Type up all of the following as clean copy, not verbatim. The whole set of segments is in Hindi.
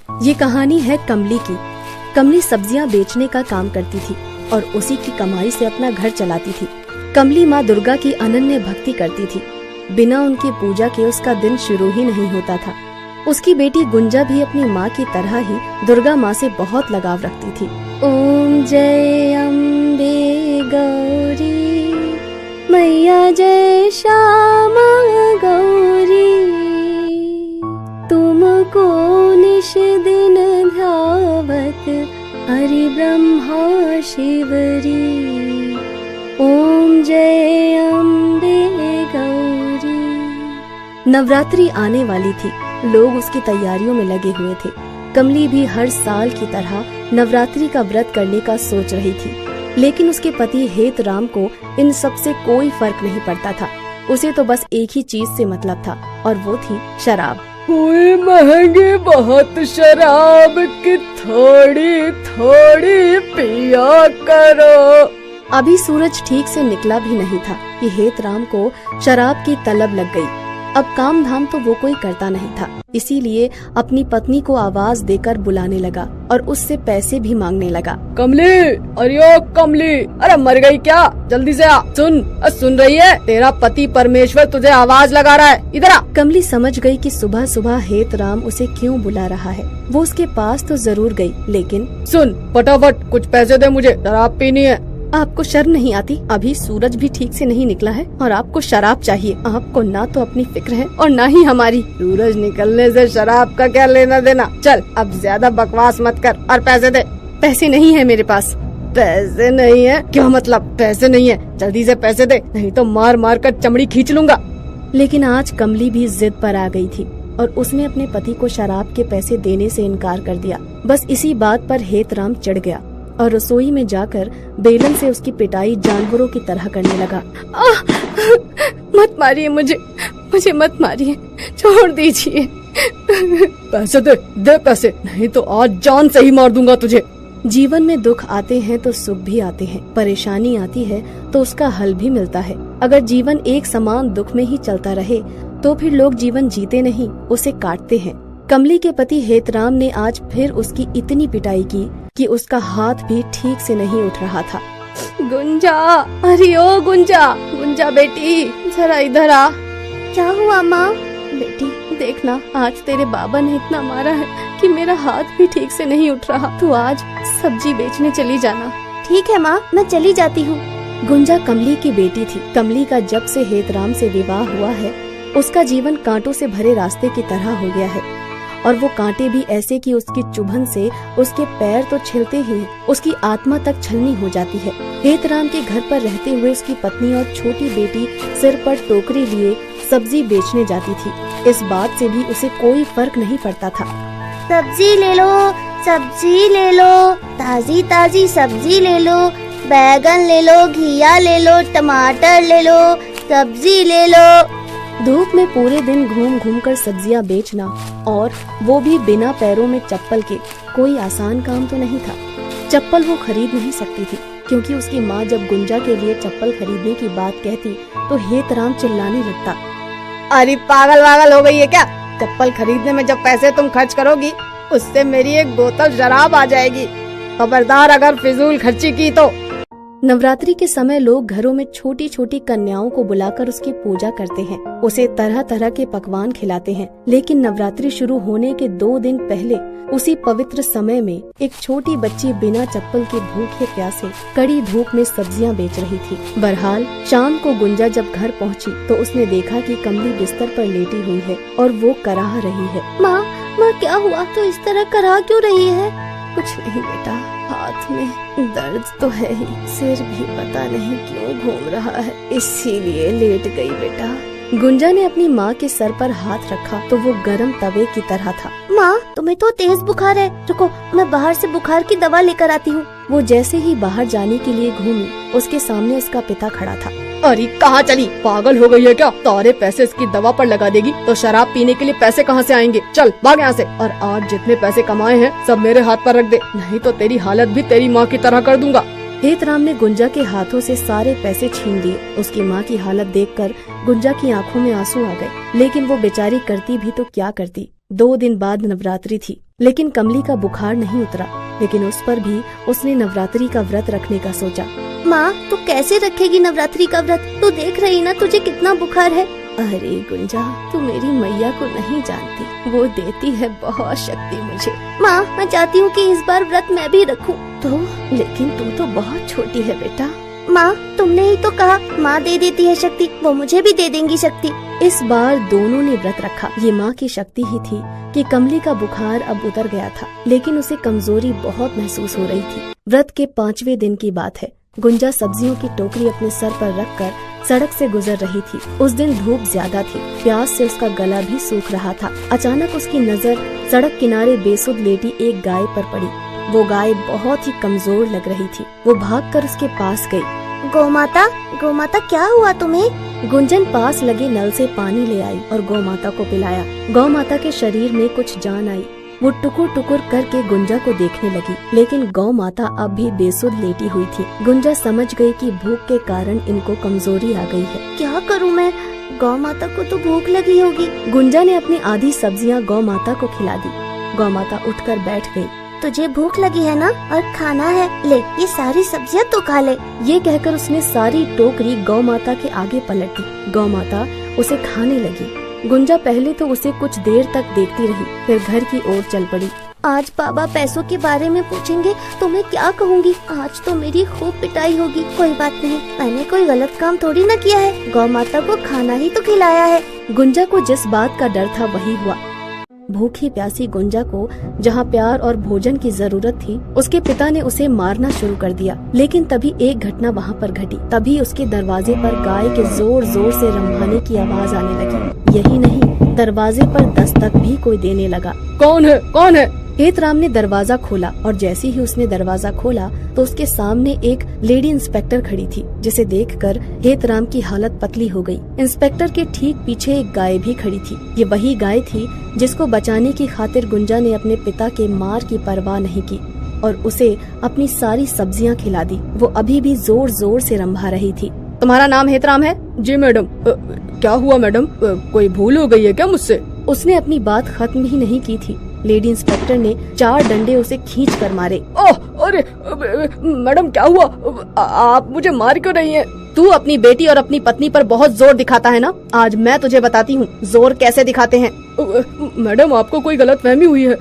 ये कहानी है कमली की। कमली सब्जियां बेचने का काम करती थी और उसी की कमाई से अपना घर चलाती थी। कमली माँ दुर्गा की अनन्य भक्ति करती थी। बिना उनकी पूजा के उसका दिन शुरू ही नहीं होता था। उसकी बेटी गुंजा भी अपनी माँ की तरह ही दुर्गा माँ से बहुत लगाव रखती थी। ओम जय अम्बे गौरी मैया जय श्यामा गौरी, तुमको निश दिन ध्यावत हरि ब्रह्मा शिवरी। ओम जय अम्बे गौरी। नवरात्रि आने वाली थी। लोग उसकी तैयारियों में लगे हुए थे। कमली भी हर साल की तरह नवरात्रि का व्रत करने का सोच रही थी, लेकिन उसके पति हेत राम को इन सब से कोई फर्क नहीं पड़ता था। उसे तो बस एक ही चीज से मतलब था और वो थी शराब। हुई महंगी बहुत शराब की थोड़ी थोड़ी पिया करो। अभी सूरज ठीक से निकला भी नहीं था कि हेत राम को शराब की तलब लग गई। अब काम धाम तो वो कोई करता नहीं था, इसीलिए अपनी पत्नी को आवाज देकर बुलाने लगा और उससे पैसे भी मांगने लगा। कमली, अरे कमली, अरे मर गई क्या? जल्दी से आ। सुन रही है? तेरा पति परमेश्वर तुझे आवाज लगा रहा है, इधर आ। कमली समझ गई कि सुबह सुबह हेत राम उसे क्यों बुला रहा है। वो उसके पास तो जरूर गई, लेकिन सुन फटाफट कुछ पैसे दे, मुझे शराब पीनी है। आपको शर्म नहीं आती? अभी सूरज भी ठीक से नहीं निकला है और आपको शराब चाहिए। आपको ना तो अपनी फिक्र है और ना ही हमारी। सूरज निकलने से शराब का क्या लेना देना? चल अब ज्यादा बकवास मत कर और पैसे दे। पैसे नहीं है मेरे पास। पैसे नहीं है? क्या मतलब पैसे नहीं है? जल्दी से पैसे दे, नहीं तो मार मार कर चमड़ी खींच लूंगा। लेकिन आज कमली भी जिद पर आ गई थी और उसने अपने पति को शराब के पैसे देने से इनकार कर दिया। बस इसी बात पर हेत राम चिढ़ गया और रसोई में जाकर बेलन से उसकी पिटाई जानवरों की तरह करने लगा। मत मारिए मुझे मत मारिए, छोड़ दीजिए। पैसे दे पैसे, नहीं तो आज जान से ही मार दूंगा तुझे। जीवन में दुख आते हैं तो सुख भी आते हैं, परेशानी आती है तो उसका हल भी मिलता है। अगर जीवन एक समान दुख में ही चलता रहे तो फिर लोग जीवन जीते नहीं, उसे काटते हैं। कमली के पति हेतराम ने आज फिर उसकी इतनी पिटाई की कि उसका हाथ भी ठीक से नहीं उठ रहा था। गुंजा, अरे ओ गुंजा बेटी, जरा इधर आ। क्या हुआ माँ? बेटी देखना, आज तेरे बाबा ने इतना मारा है कि मेरा हाथ भी ठीक से नहीं उठ रहा। तू आज सब्जी बेचने चली जाना। ठीक है माँ, मैं चली जाती हूँ। गुंजा कमली की बेटी थी। कमली का जब से हेतराम से विवाह हुआ है, उसका जीवन कांटों से भरे रास्ते की तरह हो गया है और वो कांटे भी ऐसे कि उसकी चुभन से उसके पैर तो छिलते ही हैं, उसकी आत्मा तक छलनी हो जाती है। हेतराम के घर पर रहते हुए उसकी पत्नी और छोटी बेटी सिर पर टोकरी लिए सब्जी बेचने जाती थी। इस बात से भी उसे कोई फर्क नहीं पड़ता था। सब्जी ले लो, ताजी ताजी सब्जी ले लो, बैगन ले लो, घिया ले लो, टमाटर ले लो, सब्जी ले लो। धूप में पूरे दिन घूम घूम कर सब्जियां बेचना, और वो भी बिना पैरों में चप्पल के, कोई आसान काम तो नहीं था। चप्पल वो खरीद नहीं सकती थी, क्योंकि उसकी माँ जब गुंजा के लिए चप्पल खरीदने की बात कहती तो हेतराम चिल्लाने लगता। अरे पागल हो गई है क्या? चप्पल खरीदने में जब पैसे तुम खर्च करोगी, उससे मेरी एक बोतल शराब आ जाएगी। खबरदार अगर फिजूल खर्ची की तो। नवरात्रि के समय लोग घरों में छोटी छोटी कन्याओं को बुलाकर उसकी पूजा करते हैं, उसे तरह तरह के पकवान खिलाते हैं। लेकिन नवरात्रि शुरू होने के 2 दिन पहले उसी पवित्र समय में एक छोटी बच्ची बिना चप्पल के भूखे प्यासे कड़ी धूप में सब्जियां बेच रही थी। बहरहाल शाम को गुंजा जब घर पहुंची तो उसने देखा कि कमली बिस्तर पर लेटी हुई है और वो कराह रही है। माँ क्या हुआ? तो इस तरह कराह क्यों रही है? कुछ नहीं बेटा, हाथ में दर्द तो है ही, सिर भी पता नहीं क्यों घूम रहा है, इसीलिए लेट गई बेटा। गुंजा ने अपनी माँ के सर पर हाथ रखा तो वो गरम तवे की तरह था। माँ तुम्हें तो तेज बुखार है, रुको मैं बाहर से बुखार की दवा लेकर आती हूँ। वो जैसे ही बाहर जाने के लिए घूमी, उसके सामने उसका पिता खड़ा था। अरे कहाँ चली? पागल हो गई है क्या? सारे पैसे इसकी दवा पर लगा देगी तो शराब पीने के लिए पैसे कहाँ से आएंगे? चल भाग यहाँ से, और आज जितने पैसे कमाए हैं सब मेरे हाथ पर रख दे, नहीं तो तेरी हालत भी तेरी माँ की तरह कर दूंगा। हेतराम ने गुंजा के हाथों से सारे पैसे छीन लिए। उसकी माँ की हालत देखकर गुंजा की आंखों में आंसू आ गए, लेकिन वो बेचारी करती भी तो क्या करती। 2 दिन बाद नवरात्रि थी, लेकिन कमली का बुखार नहीं उतरा। लेकिन उस पर भी उसने नवरात्रि का व्रत रखने का सोचा। माँ, तू कैसे रखेगी नवरात्रि का व्रत? तू देख रही ना तुझे कितना बुखार है। अरे गुंजा, तू मेरी मैया को नहीं जानती, वो देती है बहुत शक्ति मुझे। माँ, मैं चाहती हूँ कि इस बार व्रत मैं भी रखूँ। तो लेकिन तू तो बहुत छोटी है बेटा। माँ, तुमने ही तो कहा माँ दे देती है शक्ति, वो मुझे भी दे देंगी शक्ति। इस बार दोनों ने व्रत रखा। ये माँ की शक्ति ही थी कि कमली का बुखार अब उतर गया था, लेकिन उसे कमजोरी बहुत महसूस हो रही थी। व्रत के 5वें दिन की बात है। गुंजा सब्जियों की टोकरी अपने सर पर रखकर सड़क से गुजर रही थी। उस दिन धूप ज्यादा थी, प्यास से उसका गला भी सूख रहा था। अचानक उसकी नजर सड़क किनारे बेसुध लेटी एक गाय पर पड़ी। वो गाय बहुत ही कमजोर लग रही थी। वो भागकर उसके पास गई। गौमाता, गौमाता क्या हुआ तुम्हें? गुंजन पास लगे नल से पानी ले आई और गौमाता को पिलाया। गौमाता के शरीर में कुछ जान आई। वो टुकुर टुकुर करके गुंजा को देखने लगी, लेकिन गौ माता अब भी बेसुध लेटी हुई थी। गुंजा समझ गई कि भूख के कारण इनको कमजोरी आ गई है। क्या करूं मैं? गौ माता को तो भूख लगी होगी। गुंजा ने अपनी आधी सब्जियां गौ माता को खिला दी। गौ माता उठकर बैठ गई। तुझे भूख लगी है ना, और खाना है, ले ये सारी सब्जियां तो खा ले। ये कहकर उसने सारी टोकरी गौ माता के आगे पलट दी। गौ माता उसे खाने लगी। गुंजा पहले तो उसे कुछ देर तक देखती रही, फिर घर की ओर चल पड़ी। आज बाबा पैसों के बारे में पूछेंगे तो मैं क्या कहूँगी? आज तो मेरी खूब पिटाई होगी। कोई बात नहीं, मैंने कोई गलत काम थोड़ी ना किया है। गौ माता को खाना ही तो खिलाया है। गुंजा को जिस बात का डर था वही हुआ। भूखी प्यासी गुंजा को जहाँ प्यार और भोजन की जरूरत थी, उसके पिता ने उसे मारना शुरू कर दिया। लेकिन तभी एक घटना वहाँ पर घटी। तभी उसके दरवाजे पर गाय के जोर जोर से रंभाने की आवाज आने लगी। यही नहीं, दरवाजे पर दस्तक भी कोई देने लगा। कौन है? कौन है? हेतराम ने दरवाजा खोला और जैसे ही उसने दरवाजा खोला तो उसके सामने एक लेडी इंस्पेक्टर खड़ी थी, जिसे देखकर हेतराम की हालत पतली हो गई। इंस्पेक्टर के ठीक पीछे एक गाय भी खड़ी थी। ये वही गाय थी जिसको बचाने की खातिर गुंजा ने अपने पिता के मार की परवाह नहीं की और उसे अपनी सारी सब्जियां खिला दी। वो अभी भी जोर जोर से रंभा रही थी। तुम्हारा नाम हेतराम है? जी मैडम। क्या हुआ मैडम? कोई भूल हो गई है क्या मुझसे? उसने अपनी बात खत्म ही नहीं की थी, लेडी इंस्पेक्टर ने 4 डंडे उसे खींच कर मारे। ओह, अरे मैडम क्या हुआ? आप मुझे मार क्यों रही हैं? तू अपनी बेटी और अपनी पत्नी पर बहुत जोर दिखाता है ना। आज मैं तुझे बताती हूँ जोर कैसे दिखाते हैं। मैडम, आपको कोई गलतफहमी हुई है।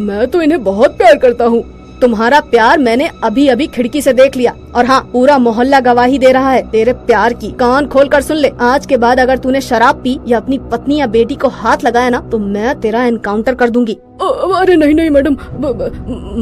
मैं तो इन्हें बहुत प्यार करता हूँ। तुम्हारा प्यार मैंने अभी अभी खिड़की से देख लिया, और हाँ, पूरा मोहल्ला गवाही दे रहा है तेरे प्यार की। कान खोल कर सुन ले, आज के बाद अगर तूने शराब पी या अपनी पत्नी या बेटी को हाथ लगाया ना तो मैं तेरा एनकाउंटर कर दूंगी। अरे नहीं नहीं मैडम,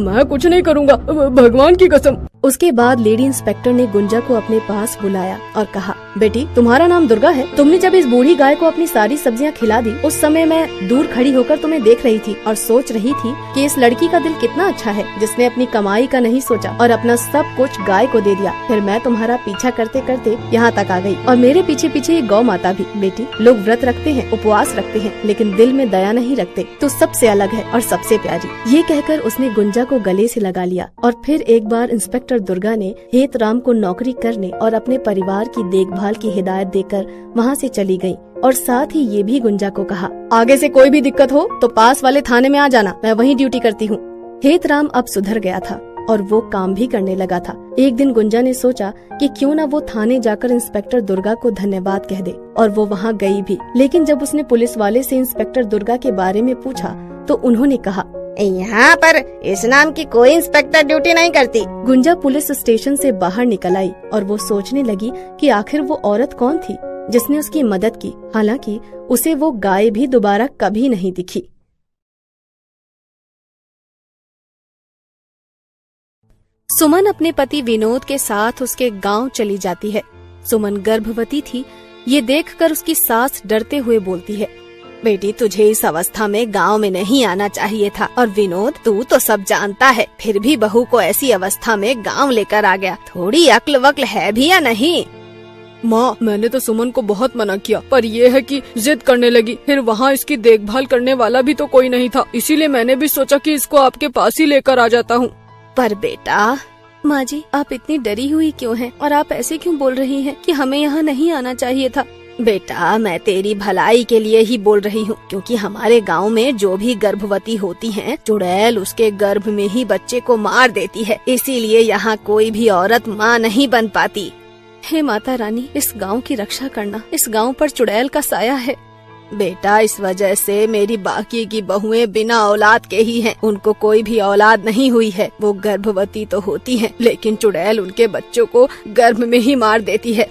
मैं कुछ नहीं करूँगा, भगवान की कसम। उसके बाद लेडी इंस्पेक्टर ने गुंजा को अपने पास बुलाया और कहा, बेटी तुम्हारा नाम दुर्गा है। तुमने जब इस बूढ़ी गाय को अपनी सारी सब्जियां खिला दी, उस समय मैं दूर खड़ी होकर तुम्हें देख रही थी और सोच रही थी कि इस लड़की का दिल कितना अच्छा है, जिसने अपनी कमाई का नहीं सोचा और अपना सब कुछ गाय को दे दिया। फिर मैं तुम्हारा पीछा करते करते यहाँ तक आ गई और मेरे पीछे पीछे ये गौ माता भी। बेटी, लोग व्रत रखते हैं, उपवास रखते हैं, लेकिन दिल में दया नहीं रखते। तो सबसे अलग है और सबसे प्यारी। ये कहकर उसने गुंजा को गले से लगा लिया और फिर एक बार इंस्पेक्टर दुर्गा ने हेतराम को नौकरी करने और अपने परिवार की देखभाल की हिदायत देकर वहाँ से चली गई और साथ ही ये भी गुंजा को कहा, आगे से कोई भी दिक्कत हो तो पास वाले थाने में आ जाना, मैं वहीं ड्यूटी करती हूँ। हेतराम अब सुधर गया था और वो काम भी करने लगा था। एक दिन गुंजा ने सोचा कि क्यों न वो थाने जाकर इंस्पेक्टर दुर्गा को धन्यवाद कह दे, और वो वहाँ गई भी। लेकिन जब उसने पुलिस वाले से इंस्पेक्टर दुर्गा के बारे में पूछा तो उन्होंने कहा, यहाँ पर इस नाम की कोई इंस्पेक्टर ड्यूटी नहीं करती। गुंजा पुलिस स्टेशन से बाहर निकल आई और वो सोचने लगी कि आखिर वो औरत कौन थी जिसने उसकी मदद की। हालांकि उसे वो गाय भी दोबारा कभी नहीं दिखी। सुमन अपने पति विनोद के साथ उसके गांव चली जाती है। सुमन गर्भवती थी। ये देखकर उसकी सास डरते हुए बोलती है, बेटी तुझे इस अवस्था में गांव में नहीं आना चाहिए था, और विनोद तू तो सब जानता है, फिर भी बहू को ऐसी अवस्था में गांव लेकर आ गया। थोड़ी अक्ल वक्ल है भी या नहीं? माँ, मैंने तो सुमन को बहुत मना किया, पर यह है कि जिद करने लगी। फिर वहाँ इसकी देखभाल करने वाला भी तो कोई नहीं था, इसीलिए मैंने भी सोचा कि इसको आपके पास ही लेकर आ जाता हूँ। पर बेटा। माँ जी, आप इतनी डरी हुई क्यों हैं और आप ऐसे क्यों बोल रही हैं कि हमें यहाँ नहीं आना चाहिए था? बेटा, मैं तेरी भलाई के लिए ही बोल रही हूँ, क्योंकि हमारे गांव में जो भी गर्भवती होती हैं, चुड़ैल उसके गर्भ में ही बच्चे को मार देती है। इसीलिए यहाँ कोई भी औरत माँ नहीं बन पाती। हे माता रानी, इस गांव की रक्षा करना। इस गांव पर चुड़ैल का साया है। बेटा, इस वजह से मेरी बाकी की बहुएं बिना औलाद के ही हैं। उनको कोई भी औलाद नहीं हुई है। वो गर्भवती तो होती हैं, लेकिन चुड़ैल उनके बच्चों को गर्भ में ही मार देती है।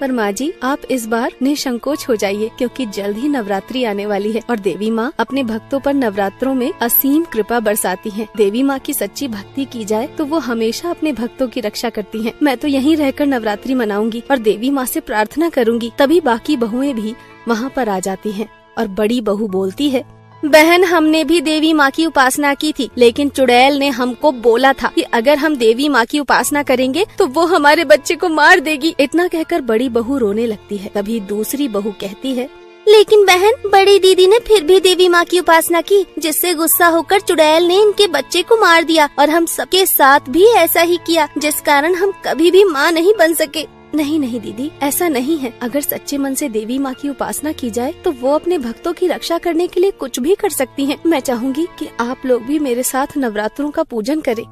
पर माँ जी, आप इस बार निसंकोच हो जाइए, क्योंकि जल्द ही नवरात्रि आने वाली है और देवी माँ अपने भक्तों पर नवरात्रों में असीम कृपा बरसाती हैं। देवी माँ की सच्ची भक्ति की जाए तो वो हमेशा अपने भक्तों की रक्षा करती हैं। मैं तो यहीं रहकर नवरात्रि मनाऊंगी और देवी माँ से प्रार्थना करूंगी। तभी बाकी बहुएं भी वहाँ पर आ जाती हैं और बड़ी बहू बोलती है, बहन, हमने भी देवी माँ की उपासना की थी, लेकिन चुड़ैल ने हमको बोला था कि अगर हम देवी माँ की उपासना करेंगे तो वो हमारे बच्चे को मार देगी। इतना कहकर बड़ी बहू रोने लगती है। तभी दूसरी बहू कहती है, लेकिन बहन, बड़ी दीदी ने फिर भी देवी माँ की उपासना की, जिससे गुस्सा होकर चुड़ैल ने इनके बच्चे को मार दिया और हम सबके साथ भी ऐसा ही किया, जिस कारण हम कभी भी माँ नहीं बन सके। नहीं नहीं दीदी, ऐसा नहीं है। अगर सच्चे मन से देवी माँ की उपासना की जाए तो वो अपने भक्तों की रक्षा करने के लिए कुछ भी कर सकती हैं। मैं चाहूंगी कि आप लोग भी मेरे साथ नवरात्रों का पूजन करें।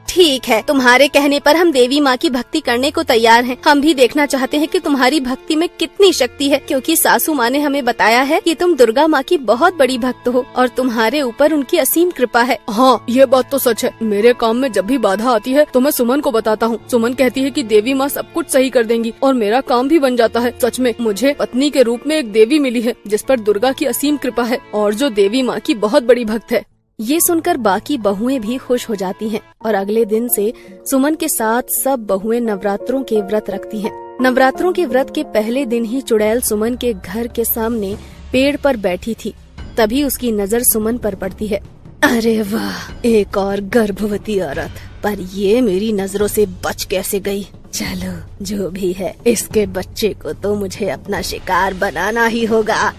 ठीक है, तुम्हारे कहने पर हम देवी माँ की भक्ति करने को तैयार हैं। हम भी देखना चाहते हैं कि तुम्हारी भक्ति में कितनी शक्ति है, क्योंकि सासू माँ ने हमें बताया है कि तुम दुर्गा माँ की बहुत बड़ी भक्त हो और तुम्हारे ऊपर उनकी असीम कृपा है। हाँ, ये बात तो सच है। मेरे काम में जब भी बाधा आती है तो मैं सुमन को बताता हूँ। सुमन कहती है कि देवी माँ सब कुछ सही कर देंगी और मेरा काम भी बन जाता है। सच में मुझे पत्नी के रूप में एक देवी मिली है, जिस पर दुर्गा की असीम कृपा है और जो देवी माँ की बहुत बड़ी भक्त है। ये सुनकर बाकी बहुएं भी खुश हो जाती हैं और अगले दिन से सुमन के साथ सब बहुएं नवरात्रों के व्रत रखती हैं। नवरात्रों के व्रत के पहले दिन ही चुड़ैल सुमन के घर के सामने पेड़ पर बैठी थी। तभी उसकी नजर सुमन पर पड़ती है। अरे वाह, एक और गर्भवती औरत, पर ये मेरी नजरों से बच कैसे गई। चलो, जो भी है, इसके बच्चे को तो मुझे अपना शिकार बनाना ही होगा।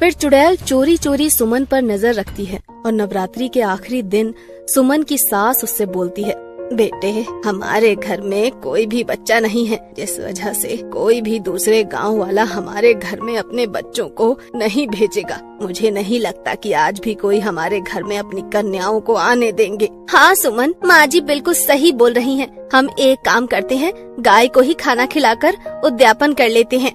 फिर चुड़ैल चोरी चोरी सुमन पर नजर रखती है और नवरात्रि के आखिरी दिन सुमन की सास उससे बोलती है, बेटे, हमारे घर में कोई भी बच्चा नहीं है, जिस वजह से कोई भी दूसरे गांव वाला हमारे घर में अपने बच्चों को नहीं भेजेगा। मुझे नहीं लगता कि आज भी कोई हमारे घर में अपनी कन्याओं को आने देंगे। हाँ सुमन, माँ जी बिल्कुल सही बोल रही हैं। हम एक काम करते हैं, गाय को ही खाना खिलाकर उद्यापन कर लेते हैं।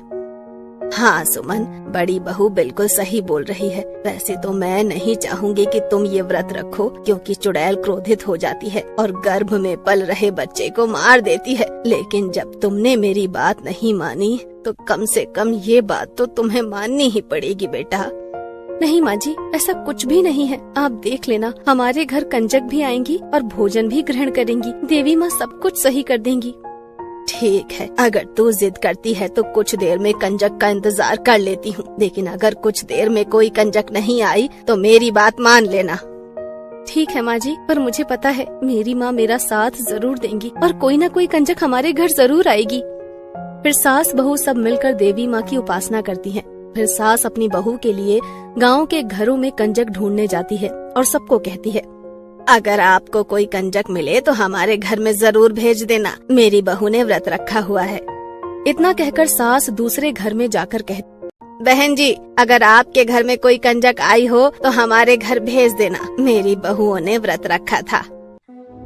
हाँ सुमन, बड़ी बहू बिल्कुल सही बोल रही है। वैसे तो मैं नहीं चाहूंगी कि तुम ये व्रत रखो, क्योंकि चुड़ैल क्रोधित हो जाती है और गर्भ में पल रहे बच्चे को मार देती है। लेकिन जब तुमने मेरी बात नहीं मानी तो कम से कम ये बात तो तुम्हें माननी ही पड़ेगी बेटा। नहीं माँ जी, ऐसा कुछ भी नहीं है। आप देख लेना, हमारे घर कंजक भी आएंगी और भोजन भी ग्रहण करेंगी। देवी माँ सब कुछ सही कर देंगी। ठीक है, अगर तू जिद करती है तो कुछ देर में कंजक का इंतजार कर लेती हूँ, लेकिन अगर कुछ देर में कोई कंजक नहीं आई तो मेरी बात मान लेना। ठीक है माँ जी, पर मुझे पता है मेरी माँ मेरा साथ जरूर देंगी और कोई न कोई कंजक हमारे घर जरूर आएगी। फिर सास बहू सब मिलकर देवी माँ की उपासना करती हैं। फिर सास अपनी बहू के लिए गाँव के घरों में कंजक ढूंढने जाती है और सबको कहती है, अगर आपको कोई कंजक मिले तो हमारे घर में जरूर भेज देना, मेरी बहू ने व्रत रखा हुआ है। इतना कहकर सास दूसरे घर में जाकर कहती, बहन जी, अगर आपके घर में कोई कंजक आई हो तो हमारे घर भेज देना, मेरी बहुओं ने व्रत रखा था।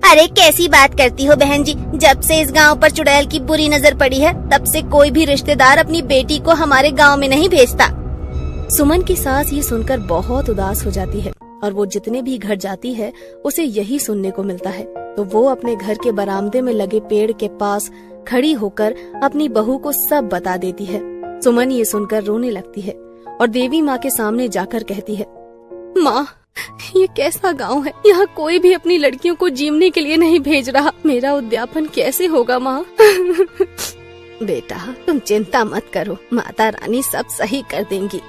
अरे कैसी बात करती हो बहन जी, जब से इस गांव पर चुड़ैल की बुरी नजर पड़ी है तब से कोई भी रिश्तेदार अपनी बेटी को हमारे गांव में नहीं भेजता। सुमन की सास ये सुनकर बहुत उदास हो जाती है और वो जितने भी घर जाती है उसे यही सुनने को मिलता है। तो वो अपने घर के बरामदे में लगे पेड़ के पास खड़ी होकर अपनी बहू को सब बता देती है। सुमन ये सुनकर रोने लगती है और देवी माँ के सामने जाकर कहती है, माँ, ये कैसा गांव है, यहाँ कोई भी अपनी लड़कियों को जीवने के लिए नहीं भेज रहा। मेरा उद्यापन कैसे होगा माँ? बेटा, तुम चिंता मत करो, माता रानी सब सही कर देंगी।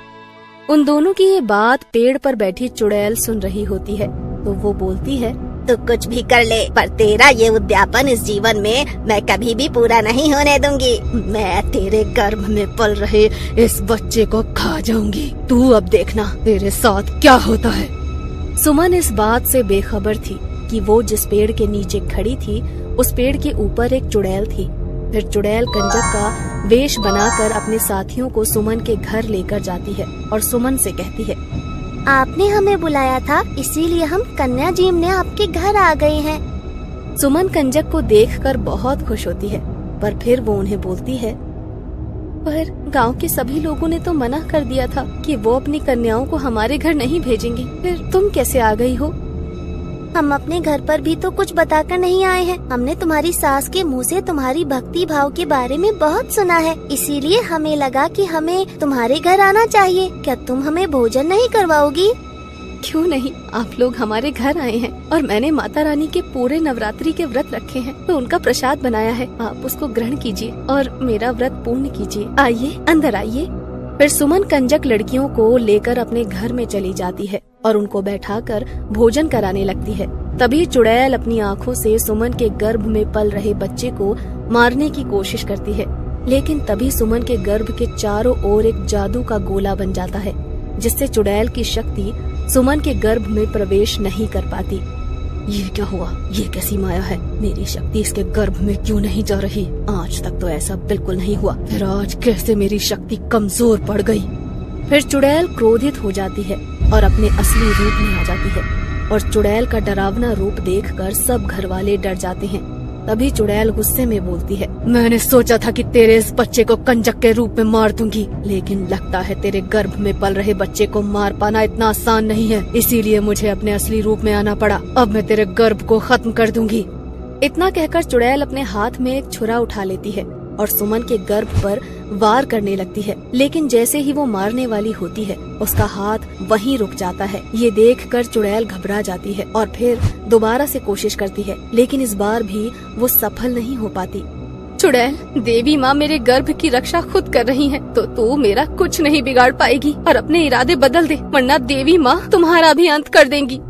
उन दोनों की ये बात पेड़ पर बैठी चुड़ैल सुन रही होती है तो वो बोलती है, तू कुछ भी कर ले, पर तेरा ये उद्यापन इस जीवन में मैं कभी भी पूरा नहीं होने दूंगी। मैं तेरे गर्भ में पल रहे इस बच्चे को खा जाऊंगी। तू अब देखना तेरे साथ क्या होता है। सुमन इस बात से बेखबर थी कि वो जिस पेड़ के नीचे खड़ी थी उस पेड़ के ऊपर एक चुड़ैल थी। फिर चुड़ैल कंजक का वेश बनाकर अपने साथियों को सुमन के घर लेकर जाती है और सुमन से कहती है, आपने हमें बुलाया था, इसीलिए हम कन्या जीमने आपके घर आ गए हैं। सुमन कंजक को देखकर बहुत खुश होती है, पर फिर वो उन्हें बोलती है, पर गांव के सभी लोगों ने तो मना कर दिया था कि वो अपनी कन्याओं को हमारे घर नहीं भेजेंगे, फिर तुम कैसे आ गई हो? हम अपने घर पर भी तो कुछ बताकर नहीं आए हैं। हमने तुम्हारी सास के मुंह से तुम्हारी भक्ति भाव के बारे में बहुत सुना है, इसीलिए हमें लगा कि हमें तुम्हारे घर आना चाहिए। क्या तुम हमें भोजन नहीं करवाओगी? क्यों नहीं, आप लोग हमारे घर आए हैं और मैंने माता रानी के पूरे नवरात्रि के व्रत रखे हैं, तो उनका प्रसाद बनाया है, आप उसको ग्रहण कीजिए और मेरा व्रत पूर्ण कीजिए। आइए, अंदर आइए। फिर सुमन कंजक लड़कियों को लेकर अपने घर में चली जाती है और उनको बैठाकर भोजन कराने लगती है। तभी चुड़ैल अपनी आँखों से सुमन के गर्भ में पल रहे बच्चे को मारने की कोशिश करती है, लेकिन तभी सुमन के गर्भ के चारों ओर एक जादू का गोला बन जाता है, जिससे चुड़ैल की शक्ति सुमन के गर्भ में प्रवेश नहीं कर पाती। ये क्या हुआ? ये कैसी माया है? मेरी शक्ति इसके गर्भ में क्यों नहीं जा रही? आज तक तो ऐसा बिल्कुल नहीं हुआ, फिर आज कैसे मेरी शक्ति कमजोर पड़ गई? फिर चुड़ैल क्रोधित हो जाती है और अपने असली रूप में आ जाती है और चुड़ैल का डरावना रूप देखकर सब घर वाले डर जाते हैं। तभी चुड़ैल गुस्से में बोलती है, मैंने सोचा था कि तेरे इस बच्चे को कंजक के रूप में मार दूंगी, लेकिन लगता है तेरे गर्भ में पल रहे बच्चे को मार पाना इतना आसान नहीं है, इसीलिए मुझे अपने असली रूप में आना पड़ा। अब मैं तेरे गर्भ को खत्म कर दूंगी। इतना कहकर चुड़ैल अपने हाथ में एक छुरा उठा लेती है और सुमन के गर्भ पर वार करने लगती है, लेकिन जैसे ही वो मारने वाली होती है उसका हाथ वहीं रुक जाता है। ये देखकर चुड़ैल घबरा जाती है और फिर दोबारा से कोशिश करती है, लेकिन इस बार भी वो सफल नहीं हो पाती। चुड़ैल, देवी माँ मेरे गर्भ की रक्षा खुद कर रही है, तो तू मेरा कुछ नहीं बिगाड़ पाएगी और अपने इरादे बदल दे, वरना देवी माँ तुम्हारा भी अंत कर देंगी।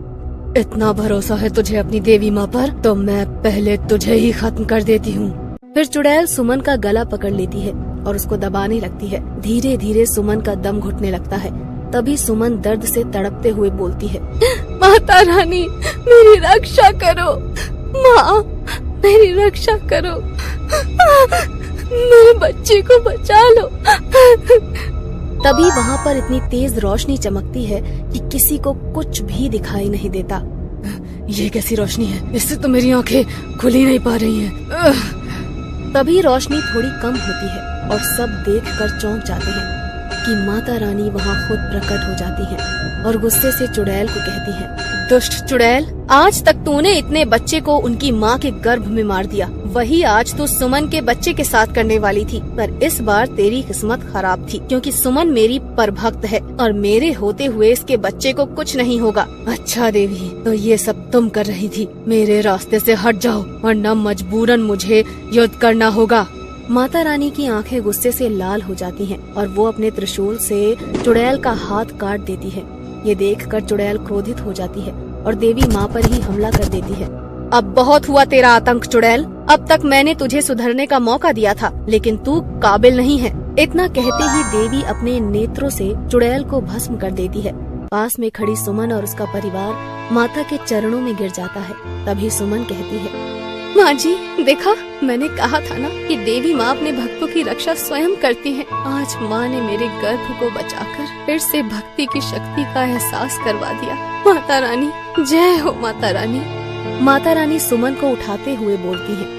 इतना भरोसा है तुझे अपनी देवी माँ पर, तो मैं पहले तुझे ही खत्म कर देती हूँ। फिर चुड़ैल सुमन का गला पकड़ लेती है और उसको दबाने लगती है। धीरे धीरे सुमन का दम घुटने लगता है। तभी सुमन दर्द से तड़पते हुए बोलती है, माता रानी मेरी रक्षा करो, माँ मेरी रक्षा करो, मेरे बच्चे को बचा लो। तभी वहाँ पर इतनी तेज रोशनी चमकती है कि किसी को कुछ भी दिखाई नहीं देता। ये कैसी रोशनी है? इससे तो मेरी आंखें खुल ही नहीं पा रही हैं। तभी रोशनी थोड़ी कम होती है और सब देखकर चौंक जाते हैं कि माता रानी वहाँ खुद प्रकट हो जाती हैं और गुस्से से चुड़ैल को कहती है, दुष्ट चुड़ैल, आज तक तूने इतने बच्चे को उनकी माँ के गर्भ में मार दिया, वही आज तू सुमन के बच्चे के साथ करने वाली थी, पर इस बार तेरी किस्मत खराब थी, क्योंकि सुमन मेरी परभक्त है और मेरे होते हुए इसके बच्चे को कुछ नहीं होगा। अच्छा देवी, तो ये सब तुम कर रही थी, मेरे रास्ते से हट जाओ वरना मजबूरन मुझे युद्ध करना होगा। माता रानी की आंखें गुस्से से लाल हो जाती हैं और वो अपने त्रिशूल से चुड़ैल का हाथ काट देती है। ये देखकर चुड़ैल क्रोधित हो जाती है और देवी माँ पर ही हमला कर देती है। अब बहुत हुआ तेरा आतंक चुड़ैल, अब तक मैंने तुझे सुधरने का मौका दिया था, लेकिन तू काबिल नहीं है। इतना कहते ही देवी अपने नेत्रों से चुड़ैल को भस्म कर देती है। पास में खड़ी सुमन और उसका परिवार माता के चरणों में गिर जाता है। तभी सुमन कहती है, माँ जी देखा, मैंने कहा था ना कि देवी माँ अपने भक्तों की रक्षा स्वयं करती है। आज माँ ने मेरे गर्भ को बचाकर फिर से भक्ति की शक्ति का एहसास करवा दिया। माता रानी, जय हो माता रानी। माता रानी सुमन को उठाते हुए बोलती है,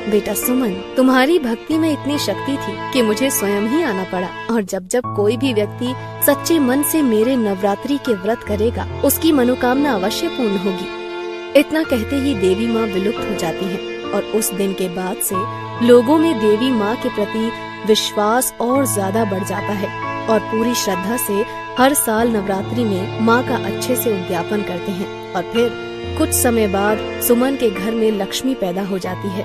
बेटा सुमन, तुम्हारी भक्ति में इतनी शक्ति थी कि मुझे स्वयं ही आना पड़ा, और जब जब कोई भी व्यक्ति सच्चे मन से मेरे नवरात्रि के व्रत करेगा उसकी मनोकामना अवश्य पूर्ण होगी। इतना कहते ही देवी माँ विलुप्त हो जाती हैं और उस दिन के बाद से लोगों में देवी माँ के प्रति विश्वास और ज्यादा बढ़ जाता है और पूरी श्रद्धा से हर साल नवरात्रि में माँ का अच्छे से उद्यापन करते हैं। और फिर कुछ समय बाद सुमन के घर में लक्ष्मी पैदा हो जाती है